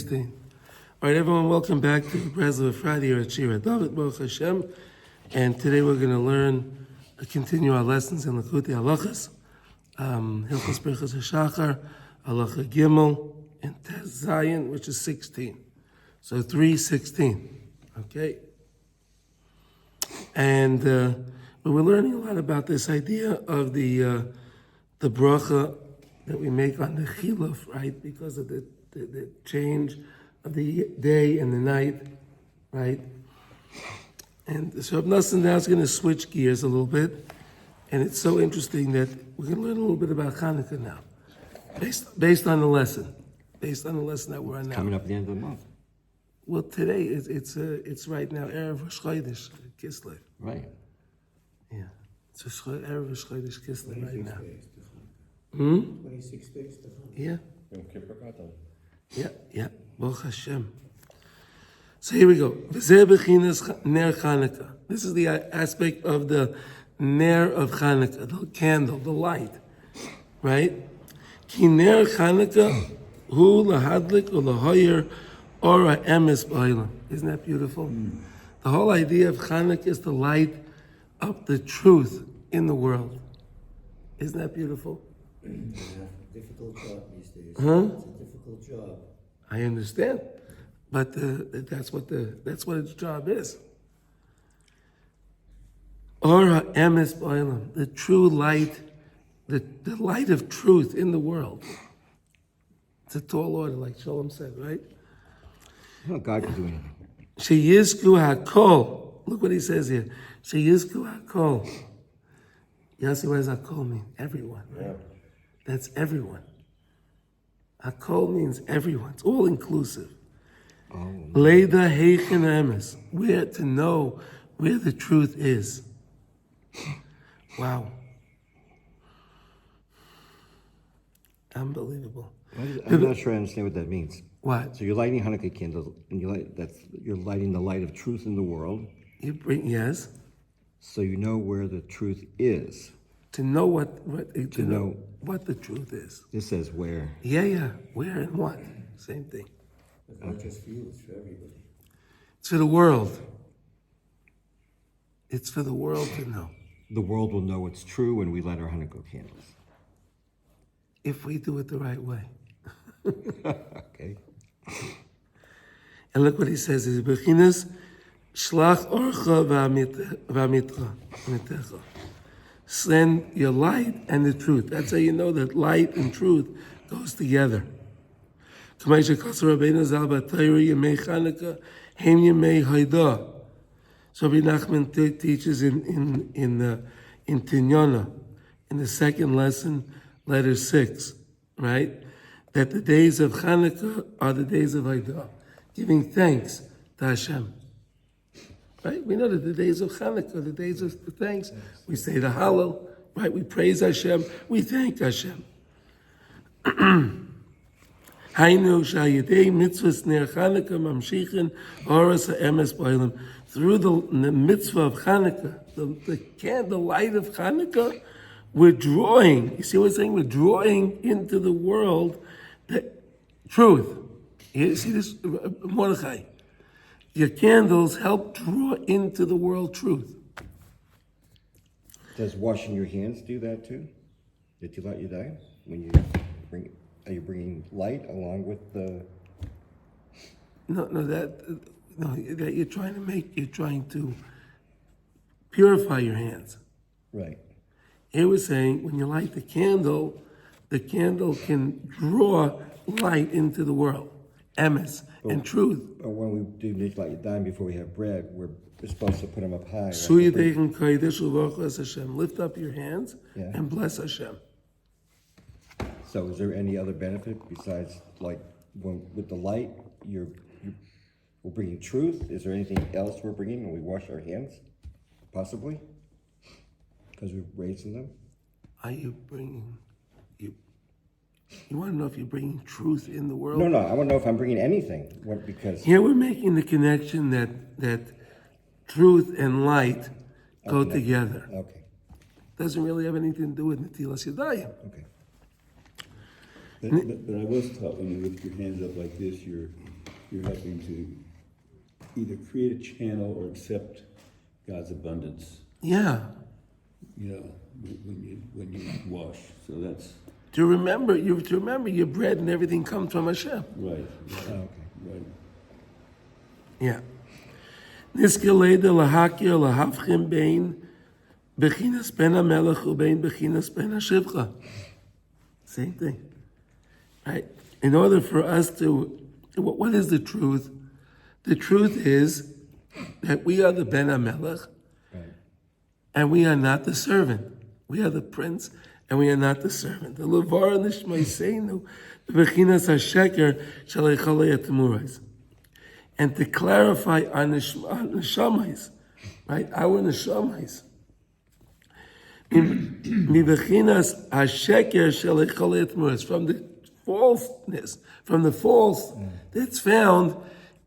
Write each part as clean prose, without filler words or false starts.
16. All right, everyone, welcome back to Breslov Efrat here at Shira David, Baruch Hashem. And today we're going to continue our lessons in Likutey Halachos, Hilchos Birchos HaShachar, Halacha Gimel, and Tez Zayin, which is 16. So 3:16, okay? And we were learning a lot about this idea of the bracha that we make on the chiluf, right? Because of the change of the day and the night, right? And so Abnasan now is going to switch gears a little bit. And it's so interesting that we're going to learn a little bit about Chanukah now, based on the lesson that we're on now. Coming up at the end of the month. Well, today it's right now Erev Rosh Chodesh Kislev. Right. Yeah, it's Erev Rosh Chodesh Kislev right now. 26 days. Yeah. Yeah. Baruch Hashem. So here we go. V'zeh b'chinas ner Chanukah. This is the aspect of the ner of Chanukah, the candle, the light, right? Ki ner Chanukah hu lahadlik u lahoyer ora emes b'olam. Isn't that beautiful? The whole idea of Chanukah is to light up the truth in the world. Isn't that beautiful? Difficult job these days. Huh? It's a difficult job. I understand, but that's what its job is. Ora emes b'olam, the true light, the light of truth in the world. It's a tall order, like Shalom said, right? No, God can do anything. Sheyizku hakol. Look what he says here. Sheyizku hakol. Yossi, what does hakol mean? Everyone, right? Yeah. That's everyone. Hakol means everyone. It's all inclusive. Leida heichen emes. Where to know where the truth is. Wow. Unbelievable. I'm not sure I understand what that means. What? So you're lighting Hanukkah candles, and you're lighting the light of truth in the world. Yes. So you know where the truth is. To know what the truth is. This says where. Yeah. Where and what? Same thing. It's not just for you, it's for everybody. It's for the world. It's for the world to know. The world will know it's true when we light our Hanukkah candles. If we do it the right way. Okay. And look what he says. Is bechinas shlach orcha v'amitecha. Send your light and the truth. That's how you know that light and truth goes together. So Rabbi Nachman teaches in Tinyana, in the second lesson, letter 6, right? That the days of Chanukah are the days of Haidah, giving thanks to Hashem. Right? We know that the days of Chanukah are the days of thanks. We say the Hallel, right? We praise Hashem. We thank Hashem. Hainu shayidei mitzvahs ner Chanukah mamshichin oras ha'emes b'olam. Through the mitzvah of Chanukah, the light of Chanukah, we're drawing. You see what I'm saying? We're drawing into the world the truth. You see this, Mordechai? Your candles help draw into the world truth. Does washing your hands do that too? Did you light your day? Are you bringing light along with the? That you're trying to purify your hands. Right. Here we're saying when you light the candle can draw light into the world, emes, and truth. But when we do Nishlat Yadayim before we have bread, we're supposed to put them up high. Hashem. Lift up your hands and bless Hashem. So is there any other benefit besides, like, with the light, we're bringing truth? Is there anything else we're bringing when we wash our hands? Possibly? Because we're raising them? Are you bringing... You want to know if you're bringing truth in the world? No. I want to know if I'm bringing anything. Because here we're making the connection that truth and light go together. Okay. Doesn't really have anything to do with Netilas Yadayim. Okay. But I was taught when you lift your hands up like this, you're you're helping to either create a channel or accept God's abundance, Yeah. you know, when you wash. So that's To remember your bread and everything comes from Hashem. right. Okay. Right. Yeah. Niskeleda lahakir lahavchim bein bechinas ben hamelech ubein bechinas ben hashivcha. Same thing. Right? In order for us to, what is the truth? The truth is that we are the ben hamelech Right. and we are not the servant. We are the prince and we are not the servant. The levar nishmaiseinu bechinas hasheker shalei atamurais. And to clarify our neshamais, right? Our neshamais. Mibechinas hasheker shalei atamurais, from the falseness, from the false that's found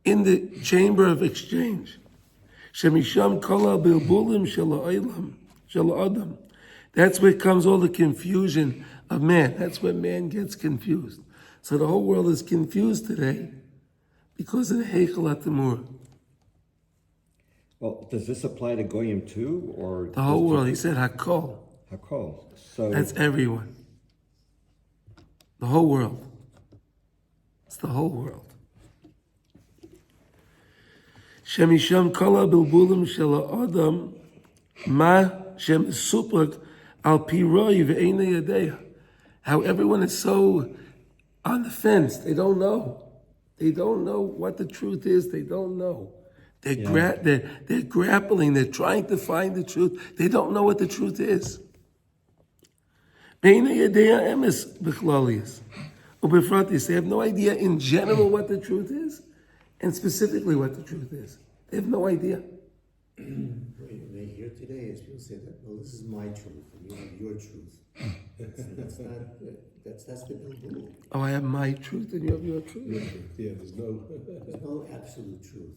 in the chamber of exchange. Shemisham kol bilbulim shel adam. That's where comes all the confusion of man. That's where man gets confused. So the whole world is confused today because of the Heichel HaTamur. Well, does this apply to Goyim too, or The whole world. He said Hakol. Hakol? So That's everyone. The whole world. It's the whole world. Shemisham kol bilbulim shel adam ma shem suprak al piroi ve'enei yadeya. How everyone is so on the fence. They don't know. They don't know what the truth is. They don't know. They're grappling. They're trying to find the truth. They don't know what the truth is. Ve'enei yadeya emes b'chlalius. Ubefratis. They have no idea in general what the truth is, and specifically what the truth is. They have no idea. What they hear today is people say that, well, this is my truth, and you have your truth. That's not, that's the Bilbul. Oh, I have my truth and you have your truth. Yeah, there's no. There's no absolute truth.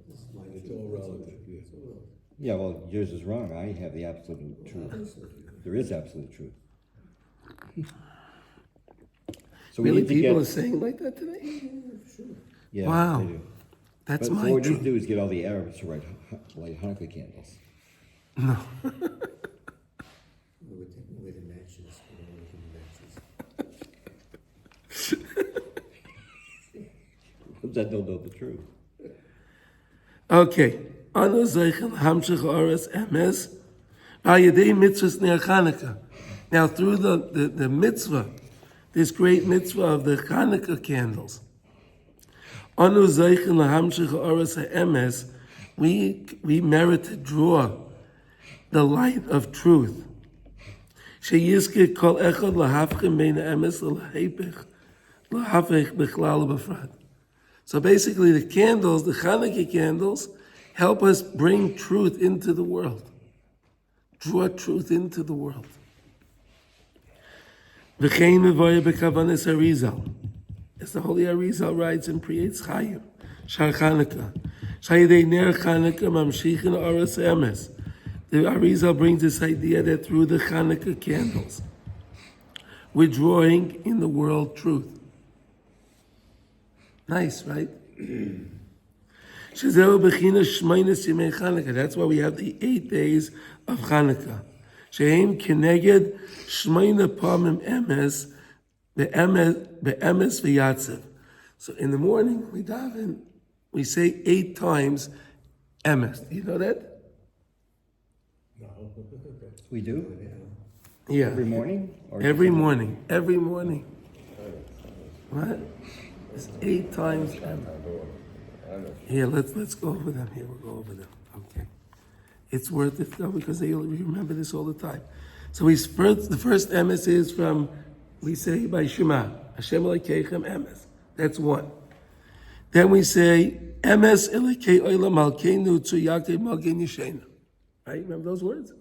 This is my truth. It's all relative. Yeah. It's all relative. yeah, well, yours is wrong. I have the absolute truth. There is absolute truth. So we Really, need to people get. are saying like that today? Yeah, Wow. they do. That's But my so what we need truth. to do is get all the Arabs to light Hanukkah candles. We're taking away the matches. We're not making matches. That don't know the truth. Okay. Anu zeichen hamshich oras emes v'ayedei mitzvahs ner Chanukah. Now, through the mitzvah, this great mitzvah of the Chanukah candles, Anu zeichen lahamshich oras emes, we merit to draw the light of truth. Sheyizke kol echad lahavchem bein emes lahepech lahafech bechlal b'frat. So basically, the candles, the Chanukah candles, help us bring truth into the world. Draw truth into the world. V'chein mevoya b'kavanis Arizal. As the Holy Arizal writes in Priyetz Chaim, Shar Chanukah. Shayidei ner Chanukah mamshichin oras emes. The Arizal brings this idea that through the Chanukah candles, we're drawing in the world truth. Nice, right? That's why we have the 8 days of Chanukah. Shehem keneged shmeina pamim emes be'emes v'yatzev. So in the morning we daven, we say 8 times emes. Do you know that? We do? Yeah. Every morning? Or Every morning. Every morning. What? It's 8 times emes. Here, let's go over them. Here, we'll go over them. Okay. It's worth it though, because they remember this all the time. So the first emes is from, we say by Shema, Hashem Elokeichem emes. That's 1. Then we say, emes Elokei Olam Malkeinu Tzu Yaakov Magen Yishenu. Right? Remember those words?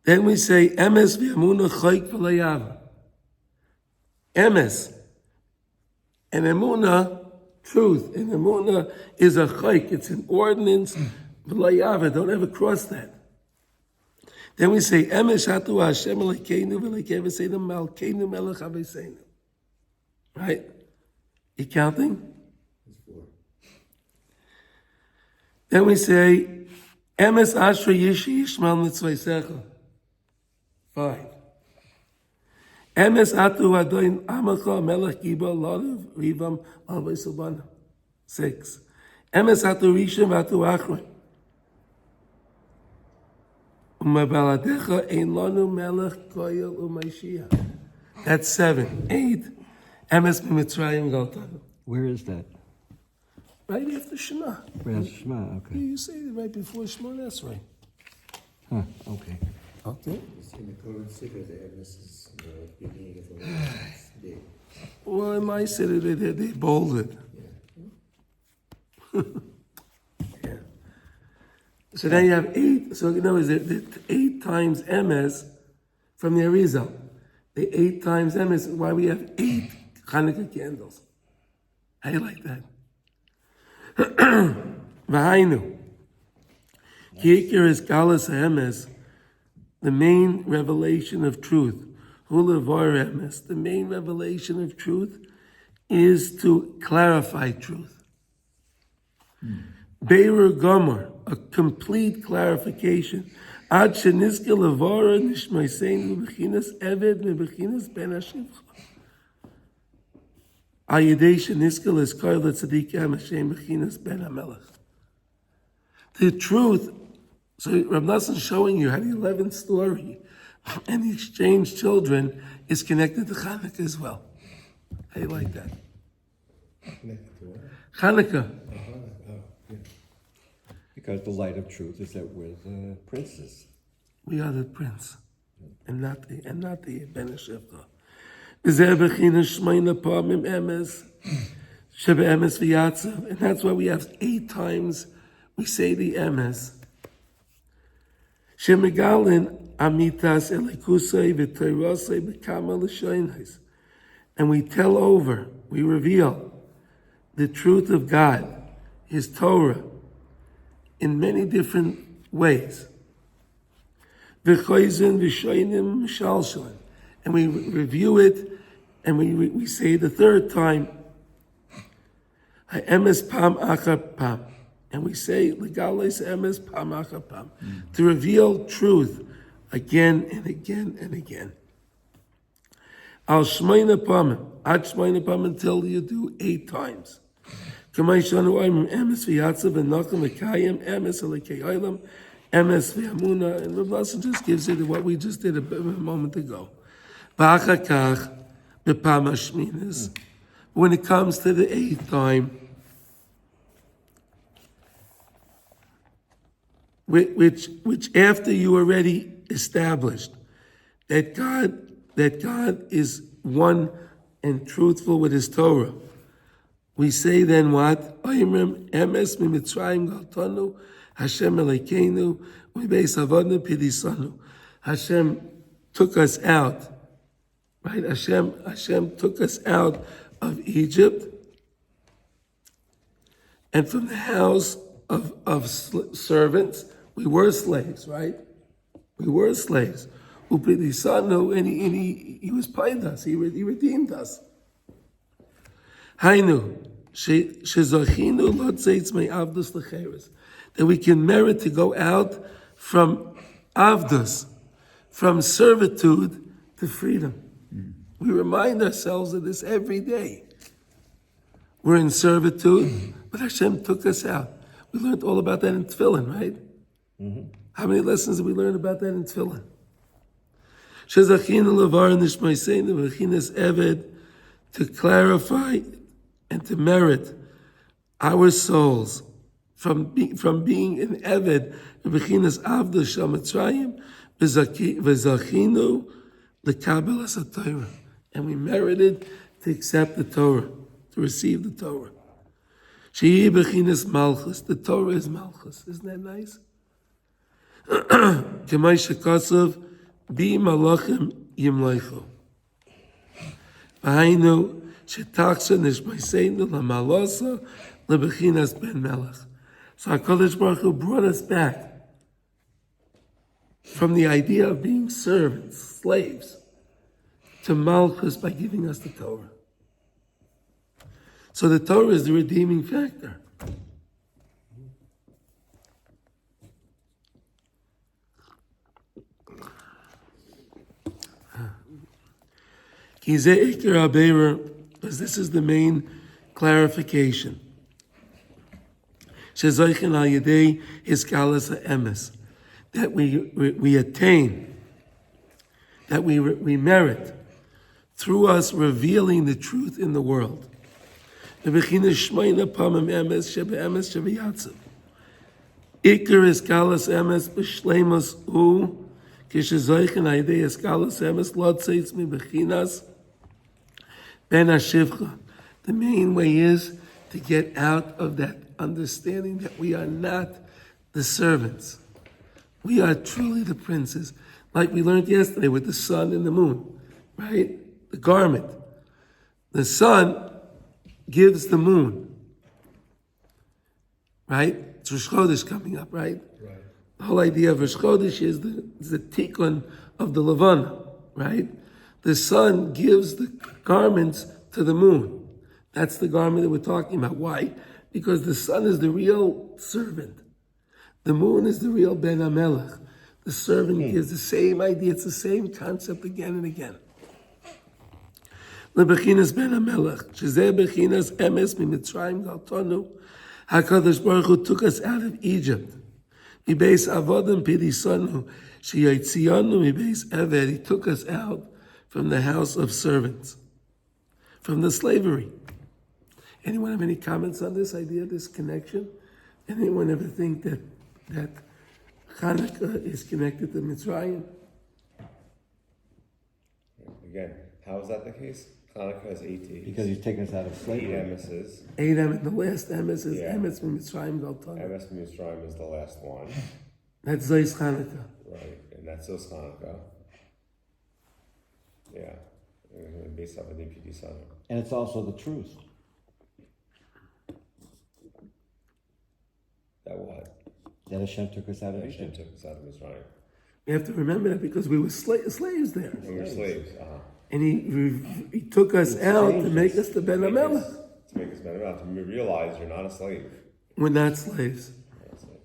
Then we say, emes v'emuna choik v'layava. Emes. And emuna, truth. And emuna is a choik. It's an ordinance. V'layava. Don't ever cross that. Then we say, emes hatu Hashem Elokeinu v'Elokei Avosseinu Malkeinu Melech Avosseinu. Right? You counting? Then we say, Emes Ashra Yishi Yishmal Mitzvaysecha. 5. Emes Atu Adoin Amacha Melech Giba Ladav Rivam Alvei 6. Emes Atu Rishim Atu Achron. Umabaladecha Ein Lanu Melech Koyel Umayshia. That's 7. 8. Emes Mitzrayim Galtanu. Where is that? Right after Shema. Where's Shema? Okay. You say it right before Shema, that's right. Huh, okay. Okay. It's in the current Siddur there, this is the beginning of the last day. Well, in my city, they bolded. Yeah. Yeah. So then you have 8. So in other words, the 8 times Emes from the Arizal. The 8 times Emes is why we have 8 Chanukah candles. How you like that? V'hainu. Ki'ikir is Galas Emes, the main revelation of truth. Hulavar Emes, the main revelation of truth is to clarify truth. Be'er Gomer, a complete clarification. Ad sheniske levara nishmaiseinu b'chinas eved me'b'chinas ben hashivcha. Ayidei sheniske l'skoy l'tzadik Hashem b'chinas ben hamelech. The truth, so Rav Nassan showing you how the 11th story and the exchanged children is connected to Chanukah as well. How you like that? Connected to what? Chanukah. Because the light of truth is that we're the princes. We are the prince, and not the Ben Hashivcha. V'zeh b'chinas shmeina pa'amim emes, shebe emes v'yatzav, and that's why we have 8 times we say the emes. Shemegalin amitas elikusei v'teirosei b'kama l'shoinais, and we tell over, we reveal the truth of God, His Torah, in many different ways. V'choizin v'shoinim mishalshalin, and we review it, and we say the 3rd time, ha'emes pam achar pam, and we say legales emes pam achar pam, to reveal truth again and again and again. Al shmeina pam, ad shmeina pam, until you do 8 times. Emes v'yatzav v'nochem v'kayim, emes alekei olam, emes v'amuna, and Rav Nosson just gives it what we just did a moment ago. V'achar kach v'pam hashminas. When it comes to the 8th time, which after you already established that God is one and truthful with His Torah, we say then what? Emes mimitzrayim galtanu, Hashem elekeinu, u'beis avadnu pidisanu. Hashem took us out, right? Hashem took us out of Egypt and from the house of servants. We were slaves, right? We were slaves. Upidisanu, and he was paid us. He redeemed us. Hainu, shezachinu lotzeitz me'avdus lecheres, that we can merit to go out from avdus, from servitude to freedom. We remind ourselves of this every day. We're in servitude, but Hashem took us out. We learned all about that in Tefillin, right? Mm-hmm. How many lessons did we learn about that in Tefillin? Shezachinu levar nishmaiseinu v'chinas eved, to clarify and to merit our souls from being an eved, v'chinas avda shel Mitzrayim, v'zachinu l'kabel as Torah, and we merited to accept the Torah, to receive the Torah. Shehi b'chinas malchus, the Torah is malchus. Isn't that nice? K'may shekasav bi malachim yimleichu. V'hainu shetaksa nishmaiseinu l'malosa l'b'chinas ben melech. So HaKadosh Baruch Hu brought us back from the idea of being servants, slaves, to malchus by giving us the Torah. So the Torah is the redeeming factor. Ki ze ikar haberer, because this is the main clarification. Shezoichen al yedei hiskalas ha'emes, that we attain, that we merit through us revealing the truth in the world. Bebechinas shmeina pamim emes shebeemes shebeyatzav. Ikar hiskalas emes b'shleimus u kishezoichen al yedei hiskalas emes lotzeitz mi bechinas ben hashivcha. The main way is to get out of that understanding that we are not the servants. We are truly the princes. Like we learned yesterday with the sun and the moon, right? The garment. The sun gives the moon, right? It's Rosh Chodesh coming up, right? Right. The whole idea of Rosh Chodesh is the tikkun of the Levana, right? The sun gives the garments to the moon. That's the garment that we're talking about. Why? Because the sun is the real servant. The moon is the real Ben HaMelech. The servant gives the same idea. It's the same concept again and again. Lebechinas Ben HaMelech. Shezeh bechinas emes mimitzrayim galtonu. HaKadosh Baruch Hu took us out of Egypt. Mibeis avodim pidisonu. Sheyaitzionu mibeis eved. He took us out from the house of servants. From the slavery. Anyone have any comments on this idea, this connection? Anyone ever think that Chanukah is connected to Mitzrayim? Again, how is that the case? Chanukah is 8 days. Because he's taken us out of 8 slavery. emeses. 8 emes, the last emes is Yeah. emes from Mitzrayim Galton. Emes Mitzrayim is the last one. That's Zeis Chanukah. Right. And that's those Chanukah. Yeah. Based off of the Pidisanu. And it's also the truth. That what? That Hashem took us out of Hashem Egypt. took us out of Mitzrayim. You have to remember that because we were slaves there. We were slaves. And he took us out to make us the Ben HaMelech. To make us better out. To realize you're not a slave. We're not slaves. You're not a slave.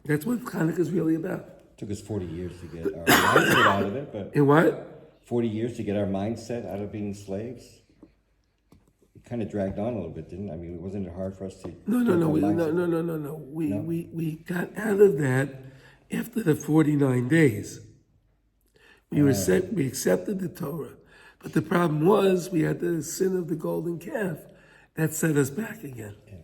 That's what Chanukah is really about. Took us 40 years to get our mindset out of it, but And what? 40 years to get our mindset out of being slaves. It kind of dragged on a little bit, didn't it? I mean, wasn't it hard for us to? No. We got out of that after the 49 days. We accepted the Torah. But the problem was we had the sin of the golden calf. That set us back again. Yeah.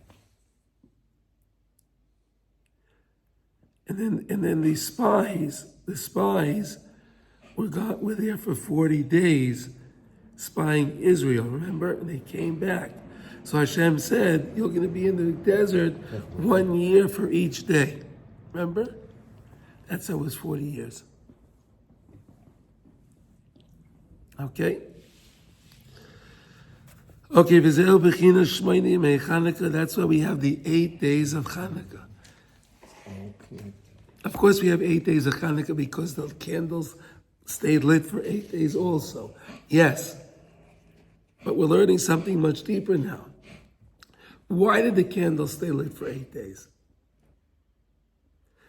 And then the spies were there for 40 days spying Israel, remember? And they came back. So Hashem said, you're going to be in the desert 1 year for each day. Remember? That's how it was 40 years. Okay? Okay, V'zeh b'china shmoini mei Chanukah. That's why we have the 8 days of Chanukah. Of course, we have 8 days of Chanukah because the candles stayed lit for 8 days also. Yes. But we're learning something much deeper now. Why did the candles stay lit for 8 days?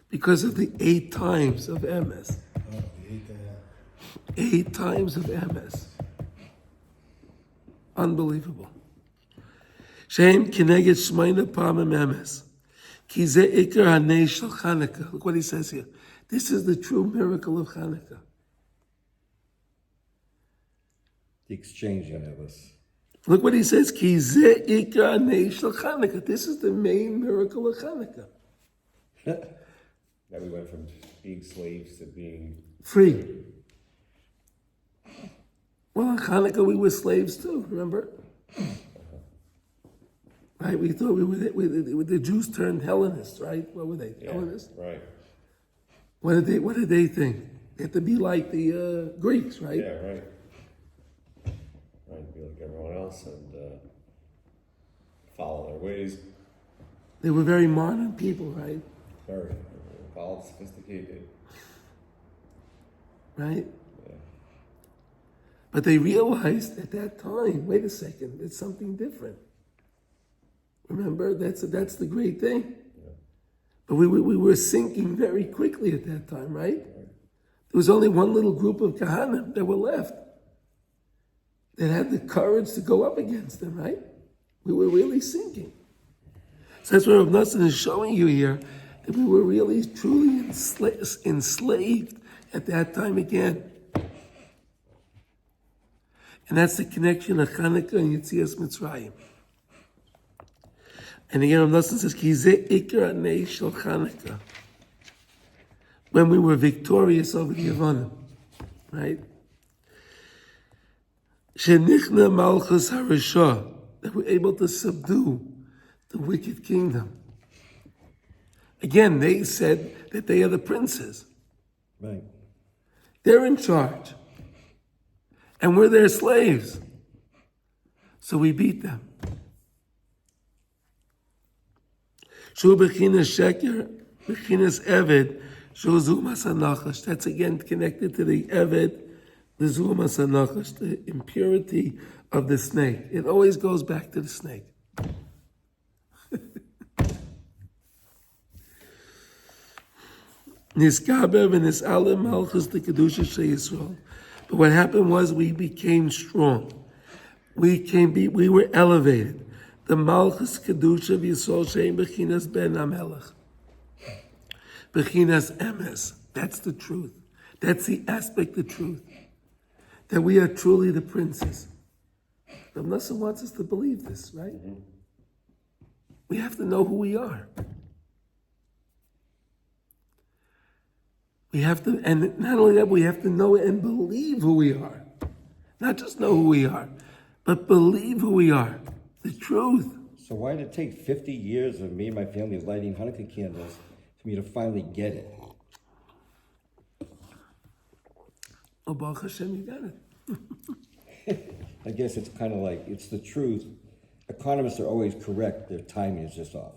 Because of the 8 times of MS. 8 times of MS. Unbelievable. Shem kineged shmeina pamim MS. Ki ze ikar hanei shel Chanukah. Look what he says here. This is the true miracle of Chanukah. The exchanging of us. Look what he says. Ki ze ikar hanei shel Chanukah. This is the main miracle of Chanukah. That we went from being slaves to being Free. Well, on Chanukah we were slaves too, remember? Right? We thought we were the Jews turned Hellenists, right? What were they? Hellenists? right. What did they think? They had to be like the Greeks, right? Yeah, right. Right, be like everyone else and follow their ways. They were very modern people, right? Very evolved, sophisticated. Right? Yeah. But they realized at that time, wait a second, it's something different. Remember, that's the great thing. Yeah. But we were sinking very quickly at that time, right? There was only one little group of Kahanim that were left. that had the courage to go up against them, right? We were really sinking. So that's what Rav Nosson is showing you here, that we were really, truly enslaved at that time again. And that's the connection of Chanukah and Yetzias Mitzrayim. And again, Rav Nosson says, Ki zeh ikar hanei shel Chanukah. When we were victorious over the Yevonim, right? Shenichna malchus harishah, that we're able to subdue the wicked kingdom. Again, they said that they are the princes. Right. They're in charge. And we're their slaves. So we beat them. Shu bechinas sheker, bechinas eved, shu zumas hanachash. That's again connected to the eved, the zumas hanachash, the impurity of the snake. It always goes back to the snake. Niskaber v'nis'alem malchus the kedusha sheYisrael. But what happened was we became strong. We were elevated. The malchus kedusha v'Yisrael she'im bechinas ben hamelech. Bechinas emes. That's the truth. That's the aspect of truth. That we are truly the princes. Rav Nosson wants us to believe this, right? We have to know who we are. We have to, and not only that, we have to know and believe who we are. Not just know who we are, but believe who we are. The truth. So why did it take 50 years of me and my family lighting Hanukkah candles for me to finally get it? Oh, Baruch Hashem, you got it. I guess it's kind of like, it's the truth. Economists are always correct, their timing is just off.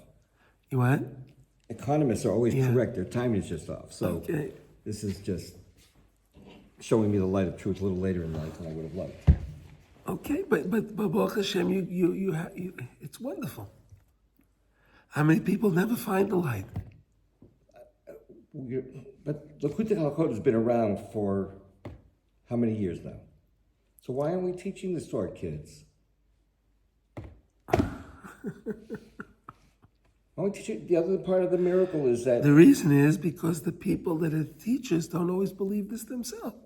You what? Economists are always correct, their timing is just off. So Okay. this is just showing me the light of truth a little later in life than I would have liked. Okay, but Baruch Hashem, you it's wonderful. How many people never find the light? But Likutey Halachos has been around for how many years now? So why aren't we teaching this to our kids? The other part of the miracle is that The reason is because the people that are teachers don't always believe this themselves.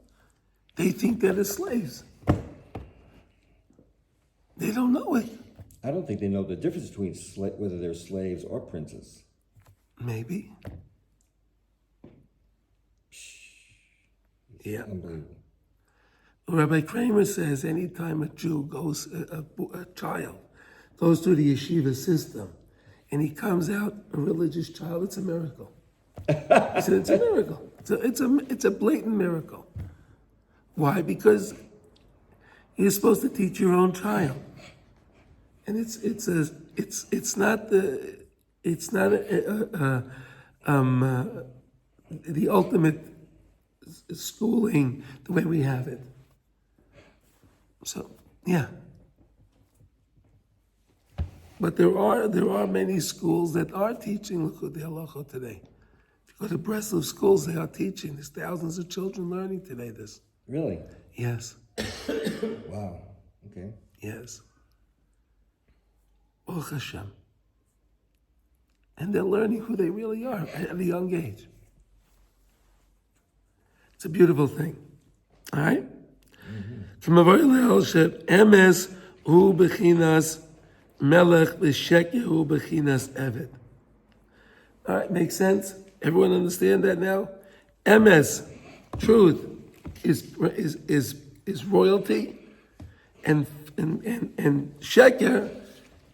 They think they're the slaves. They don't know it. I don't think they know the difference between whether they're slaves or princes. Maybe. Yeah. Unbelievable. Rabbi Kramer says anytime a Jew goes, a child goes through the yeshiva system and he comes out a religious child, it's a miracle. He said it's a miracle. It's a blatant miracle. Why? Because you're supposed to teach your own child, and it's not the ultimate schooling the way we have it. So yeah. But there are many schools that are teaching Likutey Halachos today. If you go to Breslov schools, they are teaching. There's thousands of children learning today this. Really? Yes. Wow. Okay. Yes. Baruch Hashem. And they're learning who they really are at a young age. It's a beautiful thing. All right? Emes hu bechinas melech v'sheker hu bechinas eved. All right, makes sense? Everyone understand that now? Emes, truth, is royalty, and sheker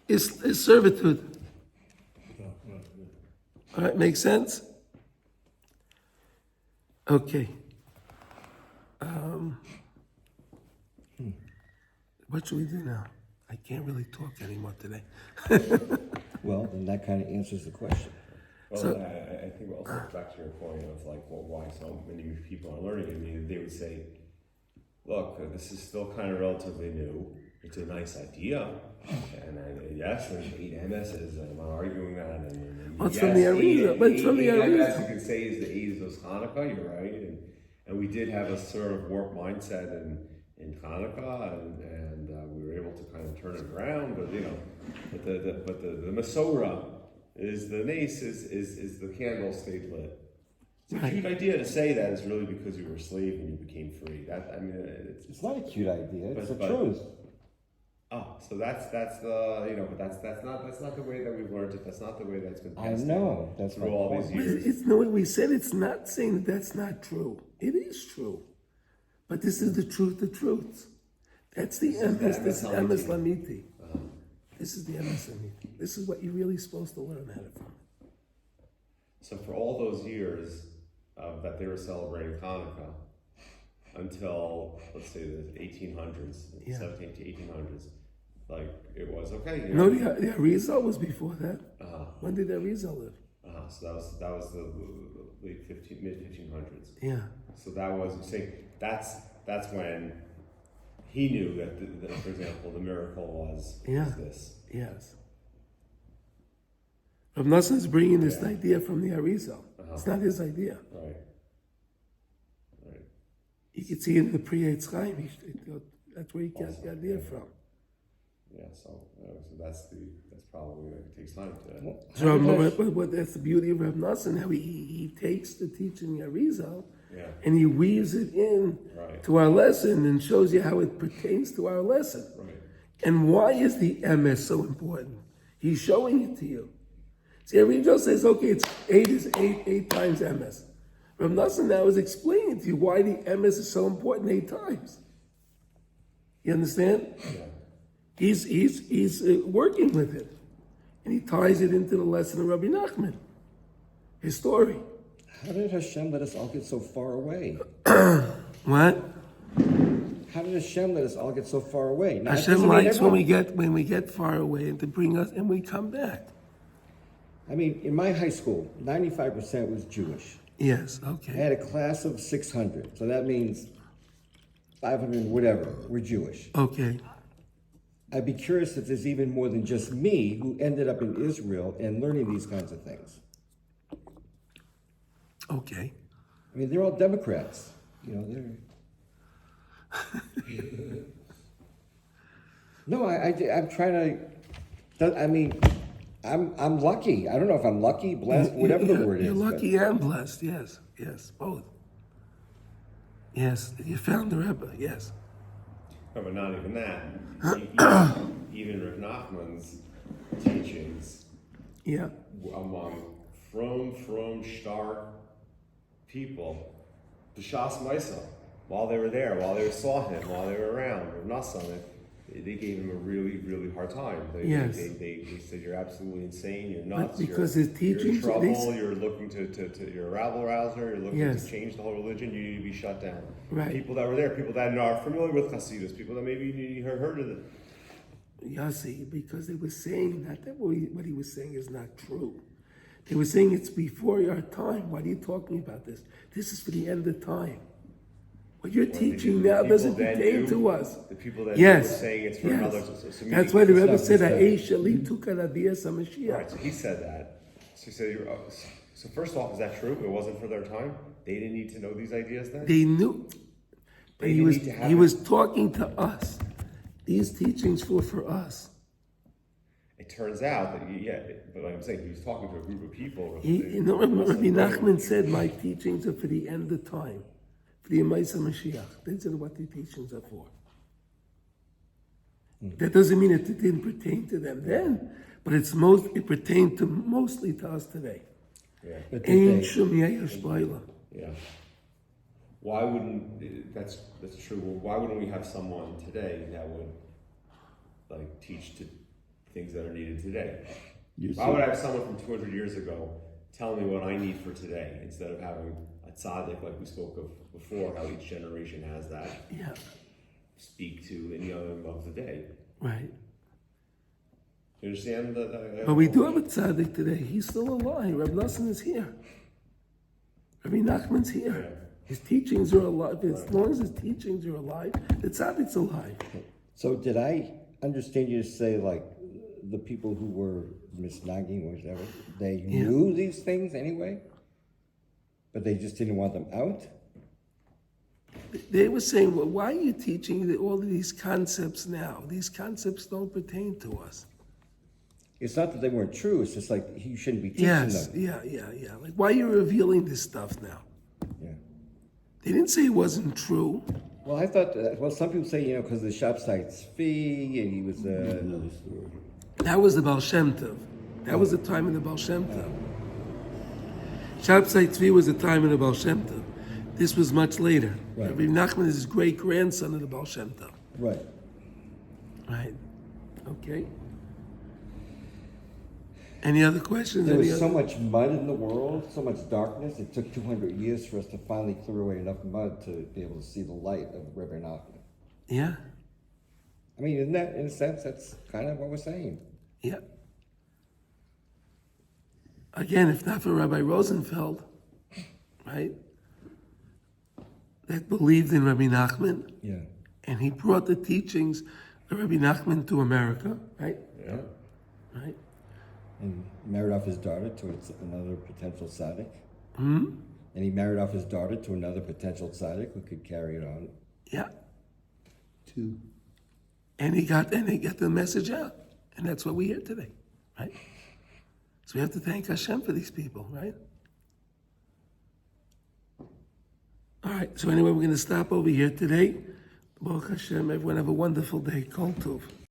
is servitude. All right, makes sense? Okay. What should we do now? I can't really talk anymore today. Well, then that kind of answers the question. Well, So- I think also back to your point of like, well, why so many people are learning. I mean, they would say, look, this is still kind of relatively new. It's a nice idea, and yes, there's 8 MSs, and I'm not arguing that. And Well, it's yes, from the Arizona, but it's from the 8 MS Arizona. you could say is the 8 of Chanukah. You're right, and we did have a sort of warped mindset, and in Chanukah, and we were able to kind of turn it around. But the Masorah is the nace is the candle stayed lit. It's a cute idea to say that is really because you were a slave and you became free. It's not a cute idea. It's the but- truth. So that's but that's not the way that we've learned it. That's not the way that's been I passed know. down That's my through all point. these years. It's no, we said it's not saying that's not true. It is true. But this is the truth, the truths. That's the emes. This is emes lamiti. This is the emes lamiti. This is what you're really supposed to learn out of from. So for all those years that they were celebrating Hanukkah, until let's say the 1800s, Yeah. 17 to 1800s, like it was okay. You No, know? the Arizal was before that. Uh-huh. When did the Arizal live? So that was the late mid 1500s. Yeah. So that was saying that's when he knew that for example the miracle was this. Yes. Rav Nosson is bringing this Yeah. idea from the Arizal. It's not his idea. Right. You can see it in the Pri Eitz Chaim. That's where he got the idea from. Yeah. So that's probably it takes time to. But that's the beauty of Rav Nosson, how he takes the teaching of Arizal Yeah. and he weaves it in Right. to our lesson and shows you how it pertains to our lesson. Right. And why is the emes so important? He's showing it to you. See, Arizal says, okay, it's eight times emes. Rav Nosson now is explaining to you why the emes is so important 8 times. You understand? Yeah. He's working with it, and he ties it into the lesson of Rabbi Nachman, his story. How did Hashem let us all get so far away? What? How did Hashem let us all get so far away? Now, it Hashem doesn't mean likes when everyone- we get far away and to bring us and we come back. I mean, in my high school, 95% was Jewish. Yes. I Okay. had a class of 600, so that means 500 whatever were Jewish. Okay. I'd be curious if there's even more than just me who ended up in Israel and learning these kinds of things. Okay. I mean, they're all Democrats. You know, they're. No, I'm trying to. I mean, I'm lucky. I don't know if I'm lucky, blessed, whatever the word is. You're but- lucky and blessed. Yes. Yes. Both. Yes. You found the Rebbe. Yes. No, but not even that. Even Rav Nachman's teachings Yeah. among from stark people, the Shas Maisa, while they were there, while they saw him, while they were around, Rav Nosson, they gave him a really, really hard time. Yes. They said, you're absolutely insane, you're nuts, because you're, his teachings- you're in they- trouble, you're looking you're a rabble rouser, you're looking Yes. to change the whole religion, you need to be shut down. Right. People that were there, people that are familiar with Hasidus, people that maybe you heard of it. Yossi, because they were saying that what he was saying is not true. They were saying it's before your time. Why are you talking about this? This is for the end of time. What you're teaching now doesn't pertain to us. The people that Yes. were saying it's for Yes. another. That's why the Rebbe not said, the "Ha'esh shali tukar adiyas HaMashiach." Right, so he said that. So he said, so first off, is that true? It wasn't for their time? They didn't need to know these ideas then? They knew, but They he was need to have he it. was talking to us. These teachings were for us. It turns out that, but like I'm saying, he was talking to a group of people. You know, Rabbi Nachman said, "My teachings are for the end of time, for the Yemais HaMashiach." These are what the teachings are for. That doesn't mean it didn't pertain to them then, but it pertained to mostly to us today. Yeah. But did Ein they- shum yesh b'olam. Yeah. Why wouldn't, that's true. Well, why wouldn't we have someone today that would, like, teach to things that are needed today? Why would I have someone from 200 years ago tell me what I need for today instead of having a tzaddik like we spoke of before, how each generation has that, Yeah, speak to any other of the day? right. You understand? But we do have a tzaddik today. He's still alive. Rabbi Nosson is here. Rabbi Nachman's here. His teachings are alive. As long as his teachings are alive, the tzaddik's alive. So did I understand you to say, like, the people who were misnagging or whatever, they knew these things anyway, but they just didn't want them out? They were saying, well, why are you teaching all of these concepts now? These concepts don't pertain to us. It's not that they weren't true, it's just like you shouldn't be teaching Yes, them. yeah. Like, why are you revealing this stuff now? Yeah. They didn't say it wasn't true. Well, I thought, well, some people say, because of the shop site's fee, and he was, Another story. That was the Baal Shem Tov. That was the time of the Baal Shem Tov. Shabtai Tzvi was the time of the Baal Shem Tov. This was much later. Right. Rabbi Nachman is his great-grandson of the Baal Shem Tov. right. Right. Okay. Any other questions? There Any was so other- much mud in the world, so much darkness, it took 200 years for us to finally clear away enough mud to be able to see the light of Rebbe Nachman. Yeah, I mean, isn't that, in a sense, that's kind of what we're saying. yeah. Again, if not for Rabbi Rosenfeld, right, that believed in Rabbi Nachman, Yeah. and he brought the teachings of Rabbi Nachman to America, right? Yeah. Right? And married off his daughter to another potential tzaddik. Hmm? And he married off his daughter to another potential tzaddik who could carry it on. Yeah. Two. And he got the message out. And that's what we hear today, right? So we have to thank Hashem for these people, right? All right, so anyway, we're going to stop over here today. Baruch Hashem, everyone have a wonderful day. Kol Tov.